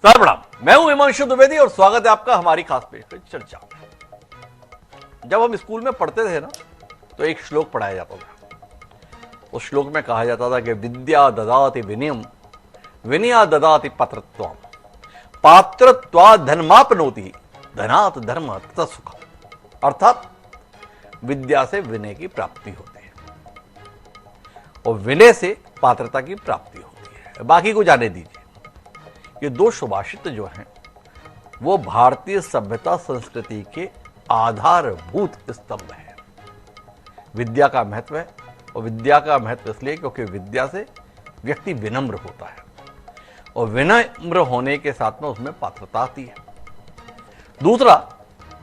Sir प्रणाम, मैं हूं हिमांशु द्विवेदी और स्वागत है आपका हमारी खास पेशकश चर्चा में। जब हम स्कूल में पढ़ते थे ना तो एक श्लोक पढ़ाया जाता था। उस श्लोक में कहा जाता था कि विद्या ददाति विनयम विनया ददाति पात्रत्वम पात्रत्वा धर्मापनोति धनात् धर्म तथा सुख। अर्थात विद्या से विनय की प्राप्ति होती है और विनय से पात्रता की प्राप्ति होती है। बाकी को जाने दीजिए। ये दो सुभाषित जो हैं वो भारतीय सभ्यता संस्कृति के आधारभूत स्तंभ हैं। विद्या का महत्व है और विद्या का महत्व इसलिए क्योंकि विद्या से व्यक्ति विनम्र होता है और विनम्र होने के साथ में उसमें पात्रता आती है। दूसरा,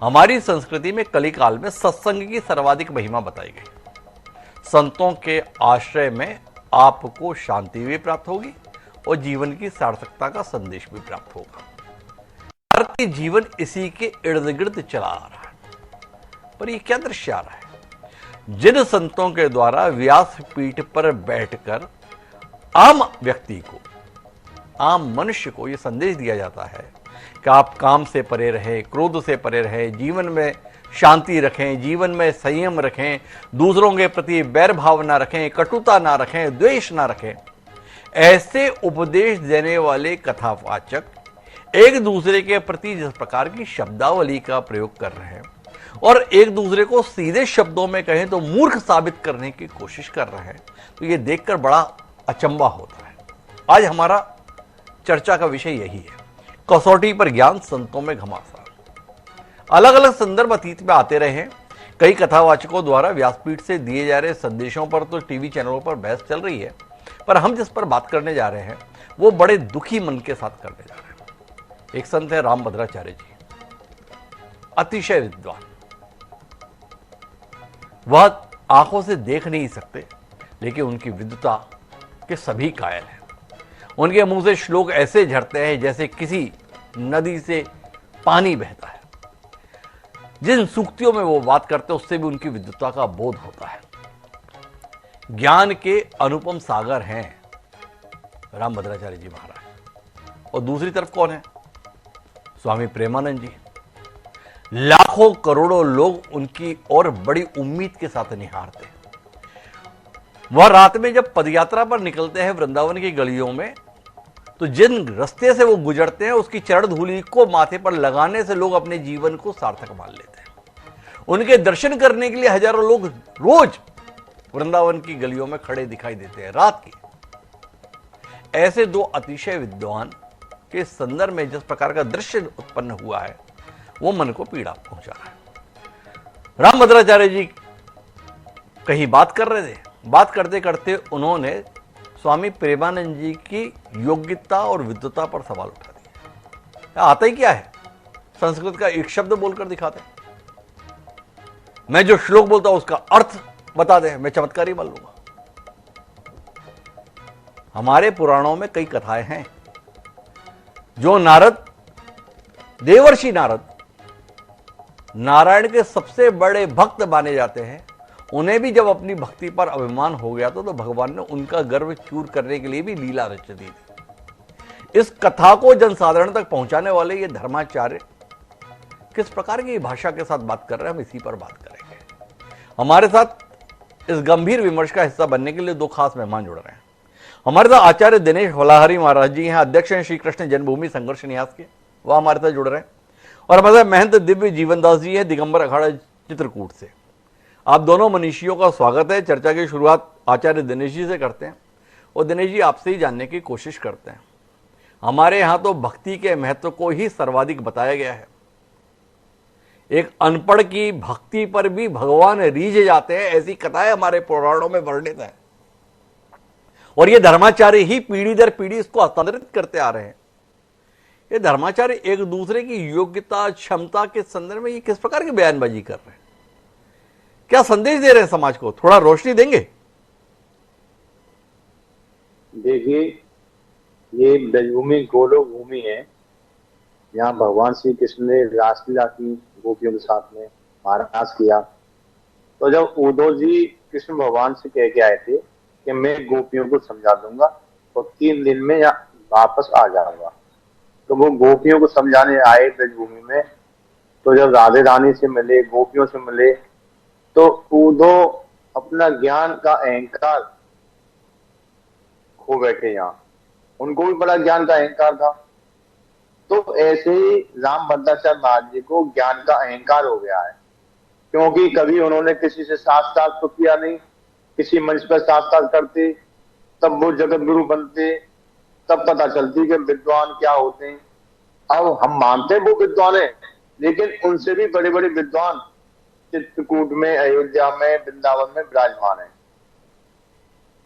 हमारी संस्कृति में कलिकाल में सत्संग की सर्वाधिक महिमा बताई गई। संतों के आश्रय में आपको शांति भी प्राप्त होगी और जीवन की सार्थकता का संदेश भी प्राप्त होगा। भारतीय जीवन इसी के इर्द गिर्द चला आ रहा है। पर यह क्या दृश्य आ रहा है? जिन संतों के द्वारा व्यासपीठ पर बैठकर आम व्यक्ति को, आम मनुष्य को यह संदेश दिया जाता है कि आप काम से परे रहें, क्रोध से परे रहें, जीवन में शांति रखें, जीवन में संयम रखें, दूसरों के प्रति बैर भाव ना रखें, कटुता ना रखें, द्वेष ना रखें। ऐसे उपदेश देने वाले कथावाचक एक दूसरे के प्रति जिस प्रकार की शब्दावली का प्रयोग कर रहे हैं और एक दूसरे को सीधे शब्दों में कहें तो मूर्ख साबित करने की कोशिश कर रहे हैं, तो यह देखकर बड़ा अचंभा होता है। आज हमारा चर्चा का विषय यही है, कसौटी पर ज्ञान, संतों में घमासान। अलग अलग संदर्भ अतीत में आते रहे हैं। कई कथावाचकों द्वारा व्यासपीठ से दिए जा रहे संदेशों पर तो टीवी चैनलों पर बहस चल रही है, पर हम जिस पर बात करने जा रहे हैं वो बड़े दुखी मन के साथ करने जा रहे हैं। एक संत है रामभद्राचार्य जी, अतिशय विद्वान। वह आंखों से देख नहीं सकते लेकिन उनकी विद्वता के सभी कायल हैं। उनके मुंह से श्लोक ऐसे झरते हैं जैसे किसी नदी से पानी बहता है। जिन सूक्तियों में वो बात करते हैं उससे भी उनकी विद्वता का बोध होता है। ज्ञान के अनुपम सागर हैं रामभद्राचार्य जी महाराज। और दूसरी तरफ कौन है? स्वामी प्रेमानंद जी। लाखों करोड़ों लोग उनकी और बड़ी उम्मीद के साथ निहारते हैं। वह रात में जब पदयात्रा पर निकलते हैं वृंदावन की गलियों में, तो जिन रास्ते से वो गुजरते हैं उसकी चरण धूलि को माथे पर लगाने से लोग अपने जीवन को सार्थक मान लेते हैं। उनके दर्शन करने के लिए हजारों लोग रोज वृंदावन की गलियों में खड़े दिखाई देते हैं रात की। ऐसे दो अतिशय विद्वान के संदर्भ में जिस प्रकार का दृश्य उत्पन्न हुआ है वो मन को पीड़ा पहुंचा रहा है। रामभद्राचार्य जी कहीं बात कर रहे थे, बात करते करते उन्होंने स्वामी प्रेमानंद जी की योग्यता और विद्वता पर सवाल उठा दिया। आता ही क्या है? संस्कृत का एक शब्द बोलकर दिखाते। मैं जो श्लोक बोलता हूं उसका अर्थ बता दे, मैं चमत्कारी मान लूंगा। हमारे पुराणों में कई कथाएं हैं जो नारद, देवर्षि नारद, नारायण के सबसे बड़े भक्त माने जाते हैं। उन्हें भी जब अपनी भक्ति पर अभिमान हो गया तो भगवान ने उनका गर्व चूर करने के लिए भी लीला रच दी थी। इस कथा को जनसाधारण तक पहुंचाने वाले ये धर्माचार्य किस प्रकार की भाषा के साथ बात कर रहे हैं, हम इसी पर बात करेंगे। हमारे साथ इस गंभीर विमर्श का हिस्सा बनने के लिए दो खास मेहमान जुड़ रहे हैं। हमारे साथ आचार्य दिनेश होलाहरी महाराज जी हैं, अध्यक्ष हैं श्री कृष्ण जन्मभूमि संघर्ष न्यास के, वह हमारे साथ जुड़ रहे हैं। और हमारे साथ महंत दिव्य जीवनदास जी हैं, दिगंबर अखाड़ा चित्रकूट से। आप दोनों मनीषियों का स्वागत है। चर्चा की शुरुआत आचार्य दिनेश जी से करते हैं और दिनेश जी आपसे ही जानने की कोशिश करते हैं। हमारे यहां तो भक्ति के महत्व को ही सर्वाधिक बताया गया है। एक अनपढ़ की भक्ति पर भी भगवान रीझ जाते हैं, ऐसी कथाएं हमारे पुराणों में वर्णित है। और ये धर्माचार्य ही पीढ़ी दर पीढ़ी इसको हस्तांतरित करते आ रहे हैं। ये धर्माचार्य एक दूसरे की योग्यता, क्षमता के संदर्भ में ये किस प्रकार की बयानबाजी कर रहे हैं, क्या संदेश दे रहे हैं समाज को? थोड़ा रोशनी देंगे? देखिए, ये ब्रजभूमि गोलोक भूमि है। यहाँ भगवान श्री कृष्ण ने रासलीला की गोपियों के साथ में महाराज किया। तो जब उद्धव जी कृष्ण भगवान से कह के आए थे कि मैं गोपियों को समझा दूंगा और 3 दिन में वापस आ जाऊंगा, तो वो गोपियों को समझाने आए ब्रजभूमि में। तो जब राधे रानी से मिले, गोपियों से मिले, तो उदो अपना ज्ञान का अहंकार खो बैठे यहाँ। उनको भी बड़ा ज्ञान का अहंकार था। तो ऐसे ही राम भद्राचार्य महाराज जी को ज्ञान का अहंकार हो गया है, क्योंकि कभी उन्होंने किसी से साक्षात तो किया नहीं। किसी मंच पर साक्षात करते तब वो जगत गुरु बनते, तब पता चलती कि विद्वान क्या होते हैं। अब हम मानते हैं वो विद्वान है, लेकिन उनसे भी बड़े बड़े विद्वान चित्रकूट में, अयोध्या में, वृंदावन में विराजमान है।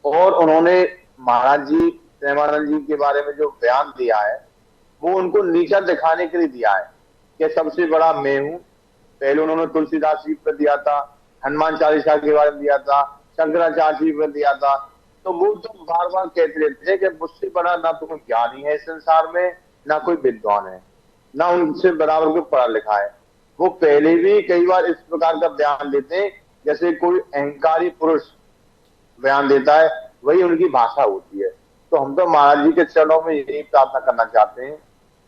और उन्होंने महाराज जी प्रेमानंद जी के बारे में जो बयान दिया है, वो उनको नीचा दिखाने के लिए दिया है कि सबसे बड़ा मैं हूं। पहले उन्होंने तुलसीदास जी पर दिया था, हनुमान चालीसा के बारे में दिया था, शंकराचार्य जी पर दिया था। तो वो तो बार बार कहते रहते हैं कि मुझसे बड़ा ना तो कोई ज्ञानी है इस संसार में, ना कोई विद्वान है, ना उनसे बराबर कोई पढ़ा लिखा है। वो पहले भी कई बार इस प्रकार का बयान देते हैं जैसे कोई अहंकारी पुरुष बयान देता है, वही उनकी भाषा होती है। तो हम तो महाराज जी के चरणों में यही प्रार्थना करना चाहते हैं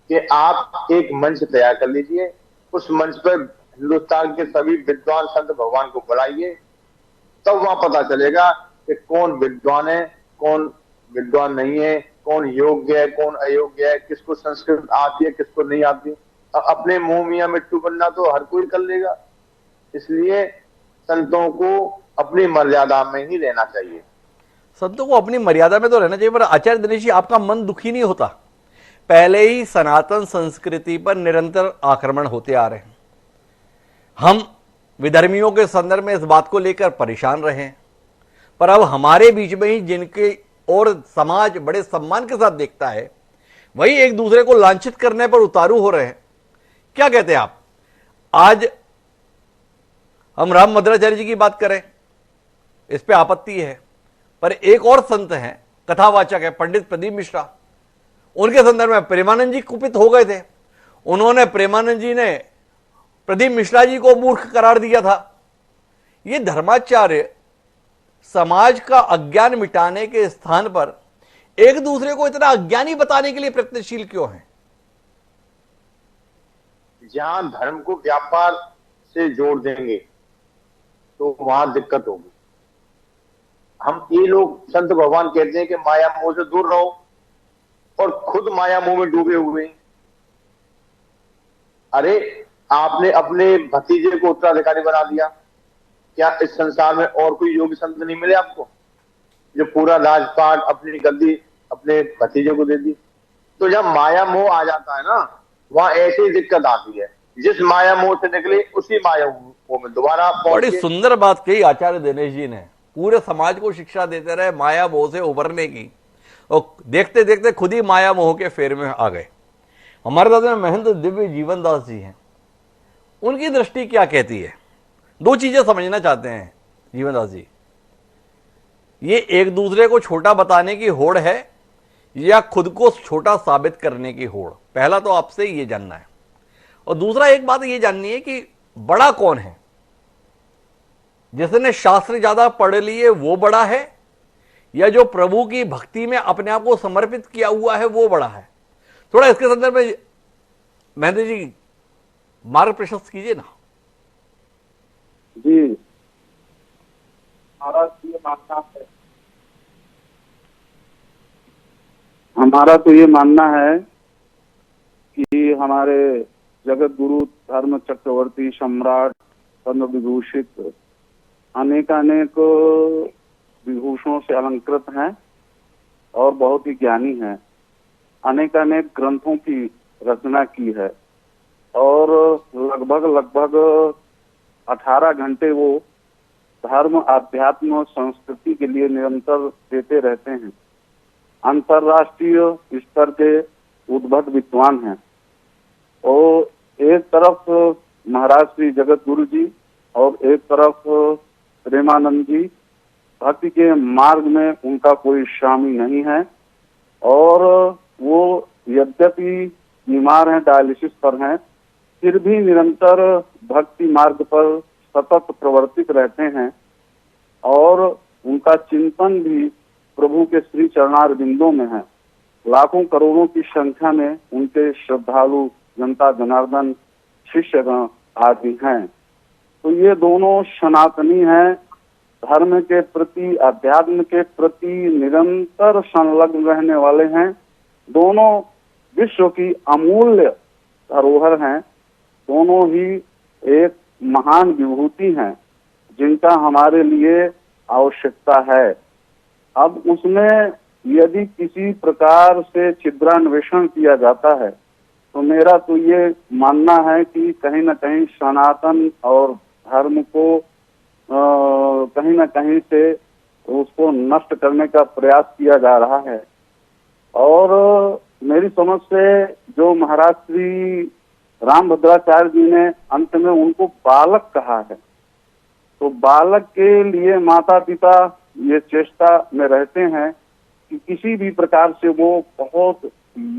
कि आप एक मंच तैयार कर लीजिए, उस मंच पर हिंदुस्तान के सभी विद्वान संत भगवान को बुलाइए, तब वहां पता चलेगा कि कौन विद्वान है, कौन विद्वान नहीं है, कौन योग्य है, कौन अयोग्य है, किसको संस्कृत आती है, किसको नहीं आती। अपने मुंह मियां मिट्टू बनना तो हर कोई कर लेगा। इसलिए संतों को अपनी मर्यादा में ही रहना चाहिए। संतों को अपनी मर्यादा में तो रहना चाहिए, पर आचार्य दिनेश जी आपका मन दुखी नहीं होता? पहले ही सनातन संस्कृति पर निरंतर आक्रमण होते आ रहे हैं। हम विधर्मियों के संदर्भ में इस बात को लेकर परेशान रहे, पर अब हमारे बीच में ही जिनके और समाज बड़े सम्मान के साथ देखता है, वही एक दूसरे को लांछित करने पर उतारू हो रहे हैं। क्या कहते हैं आप? आज हम राम भद्राचार्य जी की बात करें, इस पे आपत्ति है, पर एक और संत हैं, कथावाचक है, पंडित प्रदीप मिश्रा, उनके संदर्भ में प्रेमानंद जी कुपित हो गए थे। उन्होंने, प्रेमानंद जी ने प्रदीप मिश्रा जी को मूर्ख करार दिया था। ये धर्माचार्य समाज का अज्ञान मिटाने के स्थान पर एक दूसरे को इतना अज्ञानी बताने के लिए प्रयत्नशील क्यों हैं? जहां धर्म को व्यापार से जोड़ देंगे तो वहां दिक्कत होगी। हम ये लोग संत भगवान कहते हैं कि माया मोह से दूर रहो, और खुद माया मोह में डूबे हुए हैं। अरे आपने अपने भतीजे को उत्तराधिकारी बना दिया, क्या इस संसार में और कोई योग्य संत नहीं मिले आपको जो पूरा राजपाट, अपनी गद्दी अपने भतीजे को दे दी? तो जब माया मोह आ जाता है ना, वहां ऐसी दिक्कत आती है। जिस माया मोह से निकले उसी माया मोह में दोबारा बड़ी सुंदर बात कही आचार्य दिनेश जी ने। पूरे समाज को शिक्षा देते रहे माया मोह से उभरने की, और देखते देखते खुद ही माया मोह के फेर में आ गए। हमारे साथ में महंत दिव्य जीवन दास जी हैं, उनकी दृष्टि क्या कहती है? दो चीजें समझना चाहते हैं जीवन दास जी। ये एक दूसरे को छोटा बताने की होड़ है या खुद को छोटा साबित करने की होड़? पहला तो आपसे ये जानना है। और दूसरा एक बात ये जाननी है कि बड़ा कौन है? जिसने शास्त्र ज्यादा पढ़ लिए वो बड़ा है, या जो प्रभु की भक्ति में अपने आप को समर्पित किया हुआ है वो बड़ा है? थोड़ा इसके संदर्भ में महेंद्र जी मार्ग प्रशस्त कीजिए ना। जी, हमारा तो ये मानना है कि हमारे जगत गुरु धर्म चक्रवर्ती सम्राट पद्म विभूषित अनेक विभूषणों से अलंकृत हैं और बहुत ही ज्ञानी हैं। अनेक ग्रंथों की रचना की है और लगभग 18 घंटे वो धर्म, आध्यात्म, संस्कृति के लिए निरंतर देते रहते हैं। अंतर्राष्ट्रीय स्तर के उद्भट विद्वान हैं। और एक तरफ महाराज श्री जगत गुरु जी और एक तरफ प्रेमानंद जी, भक्ति के मार्ग में उनका कोई शामी नहीं है। और वो यद्यपि बीमार हैं, डायलिसिस पर हैं, फिर भी निरंतर भक्ति मार्ग पर सतत प्रवर्तित रहते हैं। और उनका चिंतन भी प्रभु के श्री चरणार बिंदों में है। लाखों करोड़ों की संख्या में उनके श्रद्धालु जनता जनार्दन शिष्यगण आदि हैं। तो ये दोनों सनातनी हैं, धर्म के प्रति अध्यात्म के प्रति निरंतर संलग्न रहने वाले हैं। दोनों विश्व की अमूल्य धरोहर हैं, दोनों ही एक महान विभूति हैं जिनका हमारे लिए आवश्यकता है। अब उसमें यदि किसी प्रकार से छिद्रान्वेषण किया जाता है तो मेरा तो ये मानना है कि कहीं न कहीं सनातन और धर्म को कहीं न कहीं से उसको नष्ट करने का प्रयास किया जा रहा है। और मेरी समझ से जो महाराज श्री रामभद्राचार्य जी ने अंत में उनको बालक कहा है, तो बालक के लिए माता पिता ये चेष्टा में रहते हैं कि किसी भी प्रकार से वो बहुत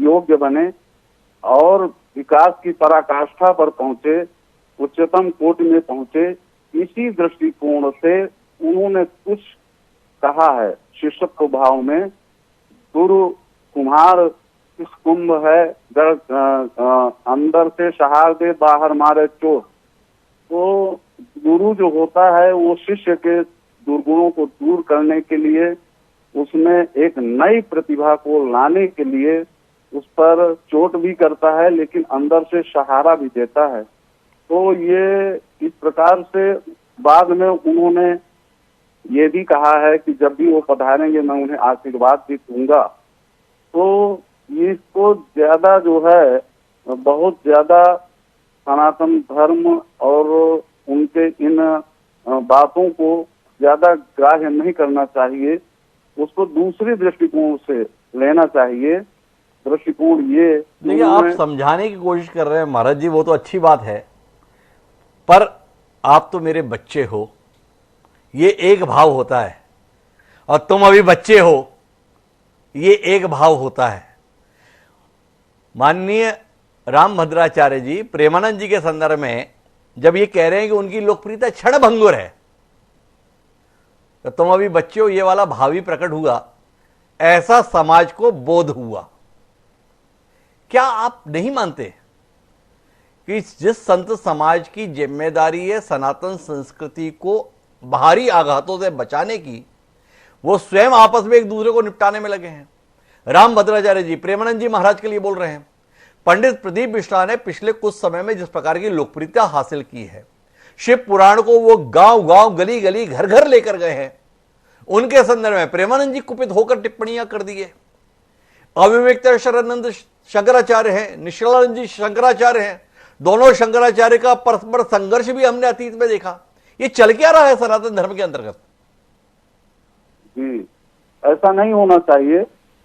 योग्य बने और विकास की पराकाष्ठा पर पहुंचे, उच्चतम कोटि में पहुंचे। इसी दृष्टिकोण से उन्होंने कुछ कहा है शिष्यत्व भाव में, गुरु कुम्हार किस कुंभ है, अंदर से सहार दे बाहर मारे चोर। तो गुरु जो होता है वो शिष्य के दुर्गुणों को दूर करने के लिए, उसमें एक नई प्रतिभा को लाने के लिए उस पर चोट भी करता है लेकिन अंदर से सहारा भी देता है। तो ये इस प्रकार से बाद में उन्होंने ये भी कहा है कि जब भी वो पधारेंगे मैं उन्हें आशीर्वाद भी दूंगा। तो इसको ज्यादा जो है बहुत ज्यादा सनातन धर्म और उनके इन बातों को ज्यादा ग्राह्य नहीं करना चाहिए, उसको दूसरे दृष्टिकोण से लेना चाहिए। दृष्टिकोण ये देखिए, आप समझाने की कोशिश कर रहे हैं महाराज जी, वो तो अच्छी बात है, पर आप तो मेरे बच्चे हो, ये एक भाव होता है, और तुम अभी बच्चे हो, ये एक भाव होता है। माननीय रामभद्राचार्य जी प्रेमानंद जी के संदर्भ में जब ये कह रहे हैं कि उनकी लोकप्रियता क्षणभंगुर है, तो तुम अभी बच्चे हो, ये वाला भाव ही प्रकट हुआ, ऐसा समाज को बोध हुआ। क्या आप नहीं मानते कि जिस संत समाज की जिम्मेदारी है सनातन संस्कृति को बाहरी आघातों से बचाने की, वो स्वयं आपस में एक दूसरे को निपटाने में लगे हैं। रामभद्राचार्य जी प्रेमानंद जी महाराज के लिए बोल रहे हैं। पंडित प्रदीप मिश्रा ने पिछले कुछ समय में जिस प्रकार की लोकप्रियता हासिल की है, शिव पुराण को वो गांव गांव गली गली घर घर लेकर गए हैं, उनके संदर्भ में प्रेमानंद जी कुपित होकर टिप्पणियां कर दी है। अविवेकता शरणानंद शंकराचार्य हैं, निश्चलानंद जी शंकराचार्य हैं, दोनों शंकराचार्य का परस्पर संघर्ष भी हमने अतीत में देखा। ये चल क्या रहा है सनातन धर्म के अंतर्गत? जी, ऐसा नहीं होना चाहिए,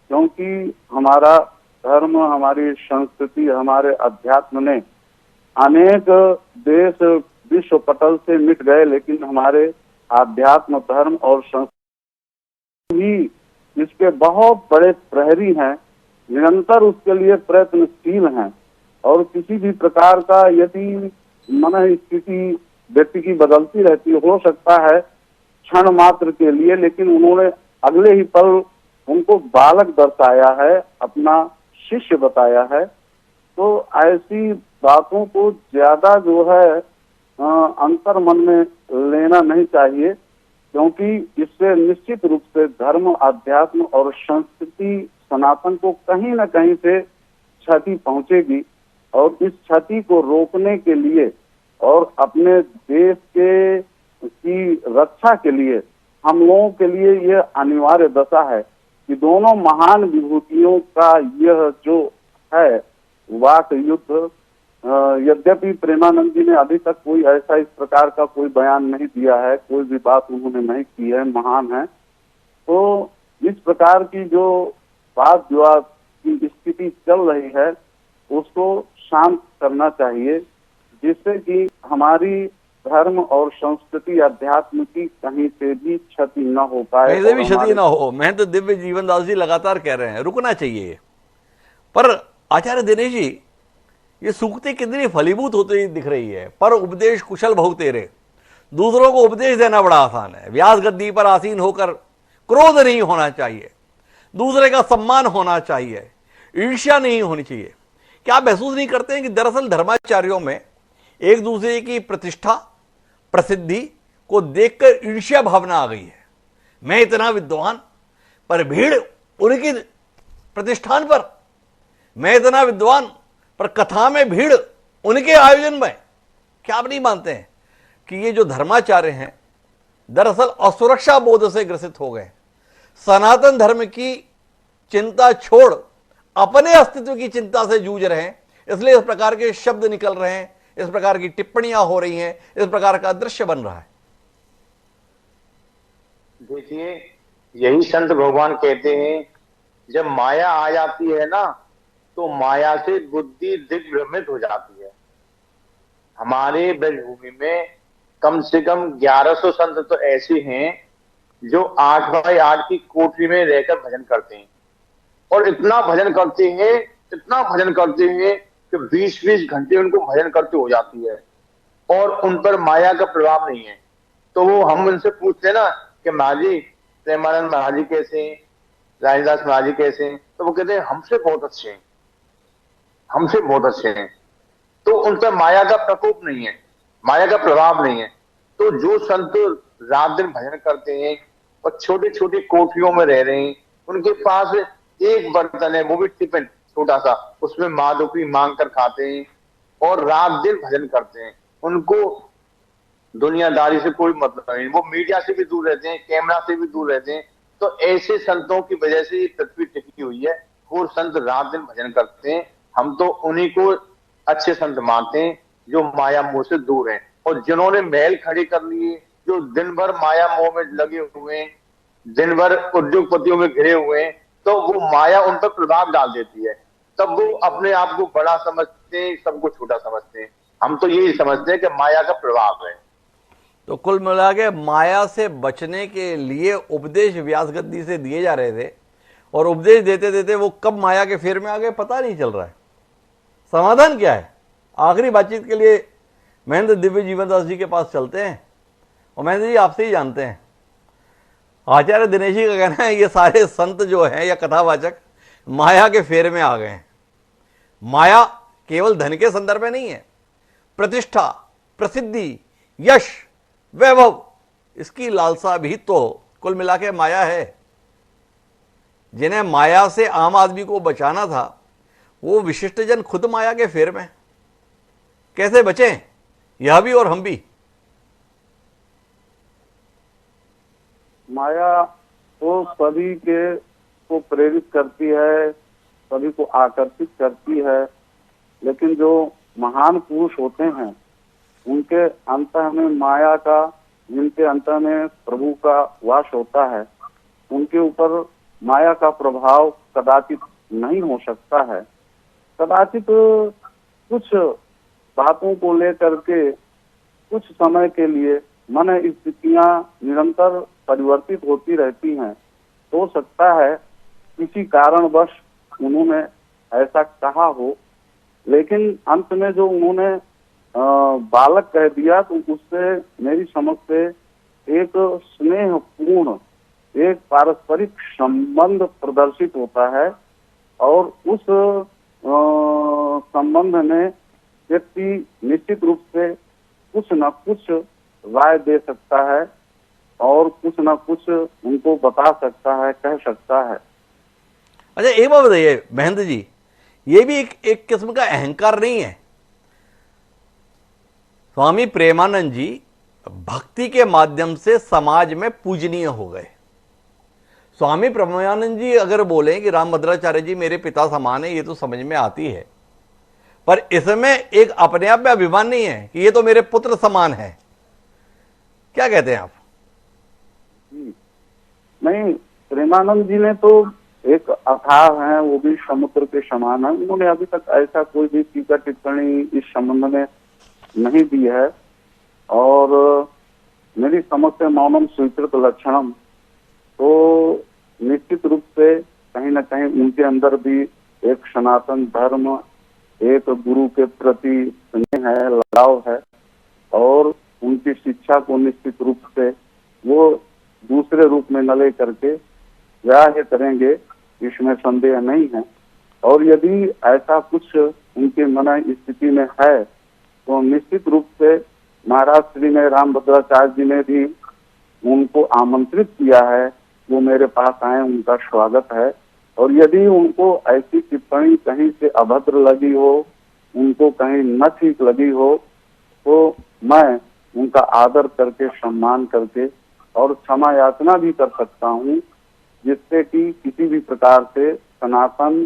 क्योंकि हमारा धर्म, हमारी संस्कृति, हमारे अध्यात्म ने अनेक देश विश्व पटल से मिट गए, लेकिन हमारे आध्यात्म धर्म और संस्कृति ही इसके बहुत बड़े प्रहरी हैं, निरंतर उसके लिए प्रयत्नशील हैं। और किसी भी प्रकार का यदि मन स्थिति व्यक्ति की बदलती रहती हो सकता है क्षण मात्र के लिए, लेकिन उन्होंने अगले ही पल उनको बालक दर्शाया है, अपना शिष्य बताया है। तो ऐसी बातों को ज्यादा जो है अंतर मन में लेना नहीं चाहिए, क्योंकि इससे निश्चित रूप से धर्म, अध्यात्म और संस्कृति सनातन को कहीं न कहीं से क्षति पहुंचेगी। और इस क्षति को रोकने के लिए और अपने देश के की रक्षा के लिए हम लोगों के लिए यह अनिवार्य दशा है कि दोनों महान विभूतियों का यह जो है वाक युद्ध, यद्यपि प्रेमानंद जी ने अभी तक कोई ऐसा इस प्रकार का कोई बयान नहीं दिया है, कोई भी बात उन्होंने नहीं की है, महान है। तो इस प्रकार की जो वाद विवाद की स्थिति चल रही है उसको शांत करना चाहिए, जिससे कि हमारी धर्म और संस्कृति अध्यात्म की कहीं से भी क्षति न हो पाए, कहीं से भी क्षति न हो। मैं तो दिव्य जीवन दास जी लगातार कह रहे हैं रुकना चाहिए। पर आचार्य दिनेश जी, ये सूक्ति कितनी फलीभूत होती दिख रही है। पर उपदेश कुशल बहु तेरे, दूसरों को उपदेश देना बड़ा आसान है। व्यास गद्दी पर आसीन होकर क्रोध नहीं होना चाहिए, दूसरे का सम्मान होना चाहिए, ईर्ष्या नहीं होनी चाहिए। क्या आप महसूस नहीं करते हैं कि दरअसल धर्माचार्यों में एक दूसरे की प्रतिष्ठा, प्रसिद्धि को देखकर ईर्ष्या भावना आ गई है? मैं इतना विद्वान, पर भीड़ उनकी प्रतिष्ठान पर, मैं इतना विद्वान, पर कथा में भीड़ उनके आयोजन में। क्या आप नहीं मानते हैं कि ये जो धर्माचार्य हैं दरअसल असुरक्षा बोध से ग्रसित हो गए, सनातन धर्म की चिंता छोड़ अपने अस्तित्व की चिंता से जूझ रहे हैं, इसलिए इस प्रकार के शब्द निकल रहे हैं, इस प्रकार की टिप्पणियां हो रही हैं, इस प्रकार का दृश्य बन रहा है? देखिए, यही संत भगवान कहते हैं, जब माया आ जाती है ना, तो माया से बुद्धि दिग्भ्रमित हो जाती है। हमारे ब्रजभूमि में कम से कम 1100 संत तो ऐसे हैं जो 8x8 की कोठरी में रहकर भजन करते हैं, और इतना भजन करते हैं, इतना भजन करते हैं कि 20-20 घंटे उनको भजन करते हो जाती है, और उन पर माया का प्रभाव नहीं है। तो वो हम उनसे पूछते हैं ना कि महाराज जी, प्रेमानंद महाराज जी कैसे हैं, राजदास महाराज जी कैसे हैं, तो वो कहते हैं हमसे बहुत अच्छे हैं, हमसे बहुत अच्छे हैं। तो उन पर माया का प्रकोप नहीं है, माया का प्रभाव नहीं है। तो जो संत रात दिन भजन करते हैं और छोटी छोटी कोठरियों में रह रहे हैं, उनके पास एक बर्तन है, वो भी टिफिन छोटा सा, उसमें माधुकी मांग कर खाते हैं और रात दिन भजन करते हैं। उनको दुनियादारी से कोई मतलब नहीं, वो मीडिया से भी दूर रहते हैं, कैमरा से भी दूर रहते हैं। तो ऐसे संतों की वजह से ये पृथ्वी टिकी हुई है। वो संत रात दिन भजन करते हैं, हम तो उन्हीं को अच्छे संत मानते हैं जो माया मोह से दूर हैं। और जिन्होंने महल खड़े कर लिए, जो दिन भर माया मोह में लगे हुए हैं, दिन भर उद्योगपतियों में घिरे हुए हैं, तो वो माया उन पर प्रभाव डाल देती है। तब वो अपने आप को बड़ा समझते हैं, सबको छोटा समझते हैं। हम तो यही समझते हैं कि माया का प्रभाव है। तो कुल मिला के माया से बचने के लिए उपदेश व्यास गद्दी से दिए जा रहे थे, और उपदेश देते देते वो कब माया के फेर में आ गए पता नहीं चल रहा है। समाधान क्या है? आखिरी बातचीत के लिए महेंद्र दिव्य जीवन दास जी के पास चलते हैं, और महेंद्र जी आपसे ही जानते हैं, आचार्य दिनेश जी का कहना है ये सारे संत जो हैं या कथावाचक माया के फेर में आ गए हैं। माया केवल धन के संदर्भ में नहीं है, प्रतिष्ठा, प्रसिद्धि, यश, वैभव, इसकी लालसा भी तो कुल मिला के माया है। जिन्हें माया से आम आदमी को बचाना था, वो विशिष्ट जन खुद माया के फेर में। कैसे बचें, यह भी और हम भी? माया तो सभी के को प्रेरित करती है, सभी को आकर्षित करती है, लेकिन जो महान पुरुष होते हैं उनके अंतः में माया का, जिनके अंतः में प्रभु का वास होता है, उनके ऊपर माया का प्रभाव कदाचित नहीं हो सकता है। कदाचित कुछ बातों को लेकर के कुछ समय के लिए मन स्थितियां निरंतर परिवर्तित होती रहती हैं। हो सकता है किसी कारणवश उन्होंने ऐसा कहा हो, लेकिन अंत में जो उन्होंने बालक कह दिया, तो उससे मेरी समझ से एक स्नेहपूर्ण, एक पारस्परिक संबंध प्रदर्शित होता है, और उस संबंध में व्यक्ति निश्चित रूप से कुछ न कुछ राय दे सकता है और कुछ न कुछ उनको बता सकता है, कह सकता है। अच्छा, एक बात बताइए महेंद्र जी, ये भी एक किस्म का अहंकार नहीं है? स्वामी प्रेमानंद जी भक्ति के माध्यम से समाज में पूजनीय हो गए। स्वामी प्रेमानंद जी अगर बोले कि रामभद्राचार्य जी मेरे पिता समान है, ये तो समझ में आती है, पर इसमें एक अपने आप में अभिमान नहीं है कि ये तो मेरे पुत्र समान है। क्या कहते हैं आप? नहीं, प्रेमानंद जी ने तो एक अथाह है, वो भी समुद्र के समान है। उन्होंने अभी तक ऐसा कोई भी टीका टिप्पणी इस संबंध में नहीं दी है, और मेरी समझ से मौनम स्वीकृत लक्षणम, तो निश्चित रूप से कहीं न कहीं उनके अंदर भी एक सनातन धर्म, एक गुरु के प्रति स्नेह है, लगाव है, और उनकी शिक्षा को निश्चित रूप से वो दूसरे रूप में न ले करके ग्राह्य करेंगे। इसमें संदेह नहीं है। और यदि ऐसा कुछ उनके मन स्थिति में है तो निश्चित रूप से महाराज श्री ने रामभद्राचार्य जी ने भी उनको आमंत्रित किया है, वो मेरे पास आए, उनका स्वागत है। और यदि उनको ऐसी टिप्पणी कहीं से अभद्र लगी हो, उनको कहीं न ठीक लगी हो, तो मैं उनका आदर करके, सम्मान करके और क्षमा याचना भी कर सकता हूँ, जिससे कि किसी भी प्रकार से सनातन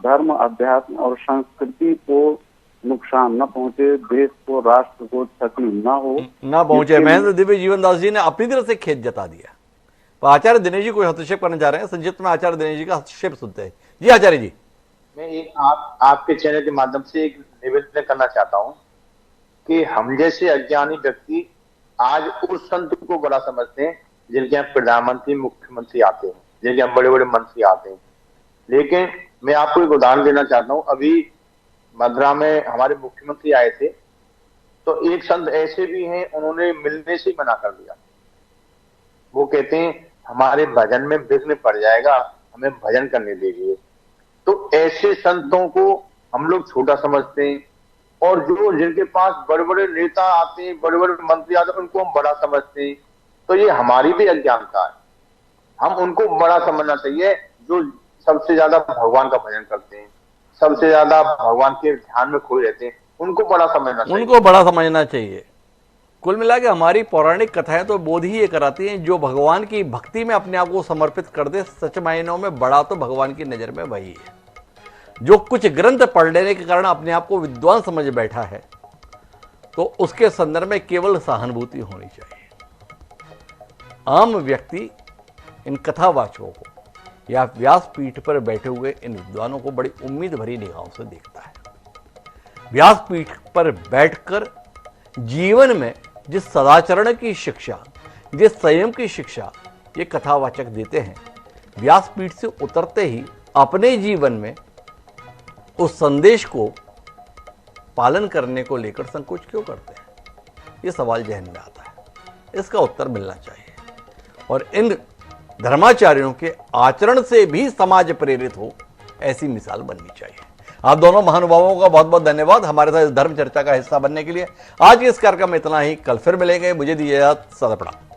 धर्म, अध्यात्म और संस्कृति को नुकसान न पहुंचे, देश को, राष्ट्र को क्षति न हो, ना पहुंचे। महेंद्र दिव्य जीवन दास जी ने अपनी तरफ से खेद जता दिया। तो आचार्य दिनेश जी कोई हस्तक्षेप करना चाह रहे हैं, संक्षिप्त में आचार्य दिनेश जी का हस्तक्षेप सुनते हैं। जी आचार्य जी। मैं एक आपके चैनल के माध्यम से एक निवेदन करना चाहता हूं कि हम जैसे अज्ञानी व्यक्ति आज उस संत को बड़ा समझते हैं जिनके यहाँ प्रधानमंत्री, मुख्यमंत्री आते हैं, जिनके यहाँ बड़े बड़े मंत्री आते हैं। लेकिन मैं आपको एक उदाहरण देना चाहता हूं। अभी मथुरा में हमारे मुख्यमंत्री आए थे, तो एक संत ऐसे भी हैं, उन्होंने मिलने से मना कर दिया। वो कहते हैं हमारे भजन में विघ्न पड़ जाएगा, हमें भजन करने दीजिए। तो ऐसे संतों को हम लोग छोटा समझते हैं, और जो जिनके पास बड़े बड़े नेता आते हैं, बड़े बड़े मंत्री आते हैं, उनको हम बड़ा समझते हैं। तो ये हमारी भी अज्ञानता है। हम उनको बड़ा समझना चाहिए जो सबसे ज्यादा भगवान का भजन करते हैं, सबसे ज्यादा भगवान के ध्यान में खोए रहते हैं, उनको बड़ा समझना चाहिए। उनको बड़ा समझना चाहिए। कुल मिला के हमारी पौराणिक कथाएं तो बोध ही ये कराती हैं, जो भगवान की भक्ति में अपने आप को समर्पित कर दे, सच मायनों में बड़ा तो भगवान की नजर में वही है। जो कुछ ग्रंथ पढ़ लेने के कारण अपने आप को विद्वान समझ बैठा है, तो उसके संदर्भ में केवल सहानुभूति होनी चाहिए। आम व्यक्ति इन कथावाचकों को या व्यासपीठ पर बैठे हुए इन विद्वानों को बड़ी उम्मीद भरी निगाहों से देखता है। व्यासपीठ पर बैठकर जीवन में जिस सदाचरण की शिक्षा, जिस संयम की शिक्षा ये कथावाचक देते हैं, व्यासपीठ से उतरते ही अपने जीवन में उस संदेश को पालन करने को लेकर संकोच क्यों करते हैं? ये सवाल जहन में आता है। इसका उत्तर मिलना चाहिए। और इन धर्माचार्यों के आचरण से भी समाज प्रेरित हो, ऐसी मिसाल बननी चाहिए। आप दोनों महानुभावों का बहुत बहुत धन्यवाद हमारे साथ इस धर्म चर्चा का हिस्सा बनने के लिए। आज के इस कार्यक्रम में इतना ही। कल फिर मिलेंगे। मुझे दीजिए इजाजत। सदा प्रणाम।